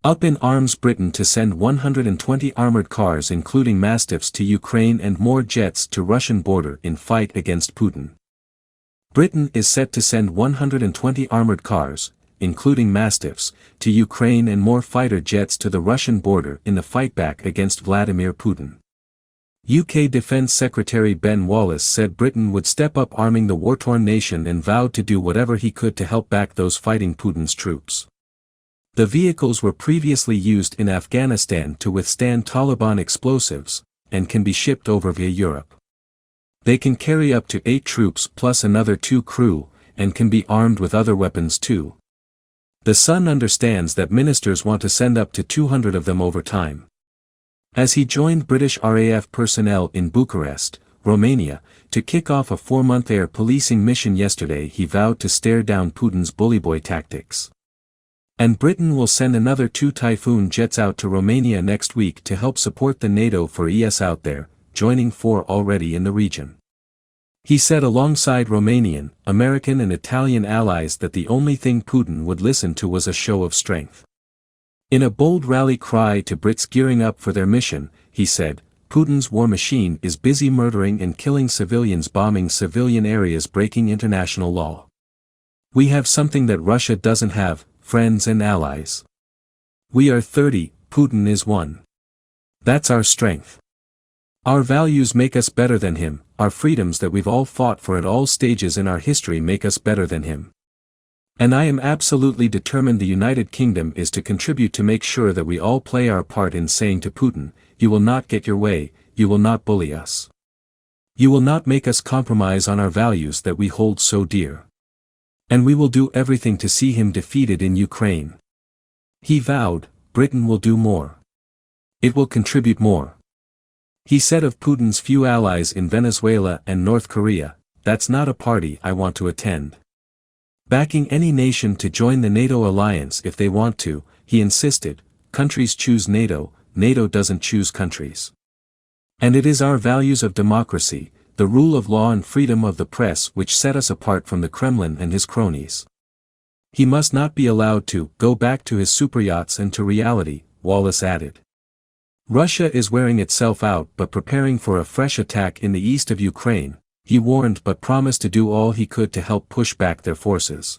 Up in arms, Britain to send 120 armored cars including Mastiffs to Ukraine and more jets to Russian border in fight against Putin. Britain is set to send 120 armored cars, including Mastiffs, to Ukraine and more fighter jets to the Russian border in the fight back against Vladimir Putin. UK Defence Secretary Ben Wallace said Britain would step up arming the war-torn nation and vowed to do whatever he could to help back those fighting Putin's troops. The vehicles were previously used in Afghanistan to withstand Taliban explosives, and can be shipped over via Europe. They can carry up to 8 troops plus another 2 crew, and can be armed with other weapons too. The Sun understands that ministers want to send up to 200 of them over time. As he joined British RAF personnel in Bucharest, Romania, to kick off a 4-month air policing mission yesterday, he vowed to stare down Putin's bully boy tactics. And Britain will send another 2 Typhoon jets out to Romania next week to help support the NATO for ES out there, joining 4 already in the region. He said alongside Romanian, American and Italian allies that the only thing Putin would listen to was a show of strength. In a bold rally cry to Brits gearing up for their mission, he said, Putin's war machine is busy murdering and killing civilians, bombing civilian areas, breaking international law. We have something that Russia doesn't have, friends and allies. We are 30, Putin is 1. That's our strength. Our values make us better than him, our freedoms that we've all fought for at all stages in our history make us better than him. And I am absolutely determined the United Kingdom is to contribute to make sure that we all play our part in saying to Putin, you will not get your way, you will not bully us. You will not make us compromise on our values that we hold so dear. And we will do everything to see him defeated in Ukraine. He vowed, Britain will do more. It will contribute more. He said of Putin's few allies in Venezuela and North Korea, that's not a party I want to attend. Backing any nation to join the NATO alliance if they want to, he insisted, countries choose NATO, NATO doesn't choose countries. And it is our values of democracy, the rule of law and freedom of the press which set us apart from the Kremlin and his cronies. He must not be allowed to go back to his superyachts and to reality, Wallace added. Russia is wearing itself out but preparing for a fresh attack in the east of Ukraine, he warned, but promised to do all he could to help push back their forces.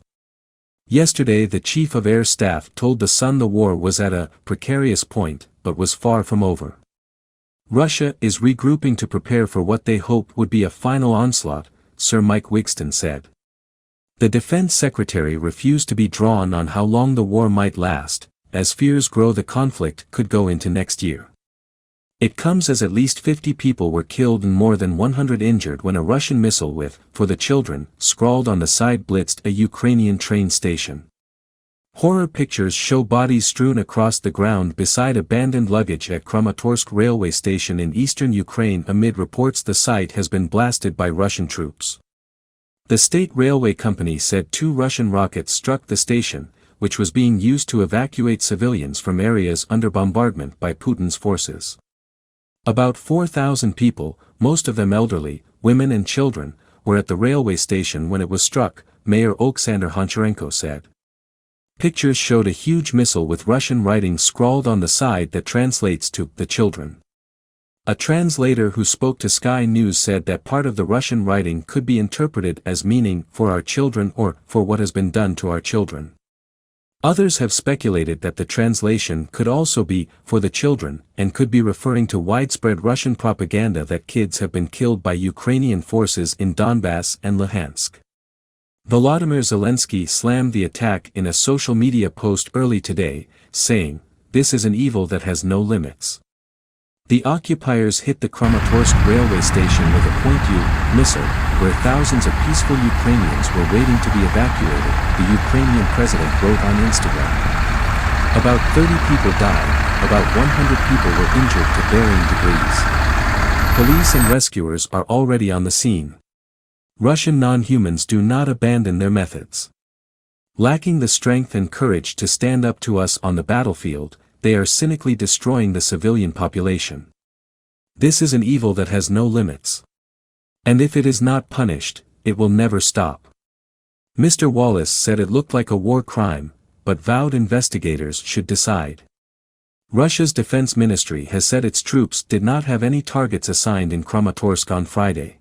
Yesterday the Chief of Air Staff told The Sun the war was at a precarious point, but was far from over. Russia is regrouping to prepare for what they hope would be a final onslaught, Sir Mike Wigston said. The Defense Secretary refused to be drawn on how long the war might last, as fears grow the conflict could go into next year. It comes as at least 50 people were killed and more than 100 injured when a Russian missile with, "For the children," scrawled on the side blitzed a Ukrainian train station. Horror pictures show bodies strewn across the ground beside abandoned luggage at Kramatorsk railway station in eastern Ukraine amid reports the site has been blasted by Russian troops. The state railway company said 2 Russian rockets struck the station, which was being used to evacuate civilians from areas under bombardment by Putin's forces. About 4,000 people, most of them elderly, women and children, were at the railway station when it was struck, Mayor Oleksandr Honcharenko said. Pictures showed a huge missile with Russian writing scrawled on the side that translates to "the children." A translator who spoke to Sky News said that part of the Russian writing could be interpreted as meaning "for our children" or "for what has been done to our children." Others have speculated that the translation could also be "for the children" and could be referring to widespread Russian propaganda that kids have been killed by Ukrainian forces in Donbass and Luhansk. Volodymyr Zelensky slammed the attack in a social media post early today, saying, "This is an evil that has no limits." The occupiers hit the Kramatorsk railway station with a .U missile, where thousands of peaceful Ukrainians were waiting to be evacuated, the Ukrainian president wrote on Instagram. About 30 people died, about 100 people were injured to varying degrees. Police and rescuers are already on the scene. Russian non-humans do not abandon their methods. Lacking the strength and courage to stand up to us on the battlefield, they are cynically destroying the civilian population. This is an evil that has no limits. And if it is not punished, it will never stop. Mr. Wallace said it looked like a war crime, but vowed investigators should decide. Russia's defense ministry has said its troops did not have any targets assigned in Kramatorsk on Friday.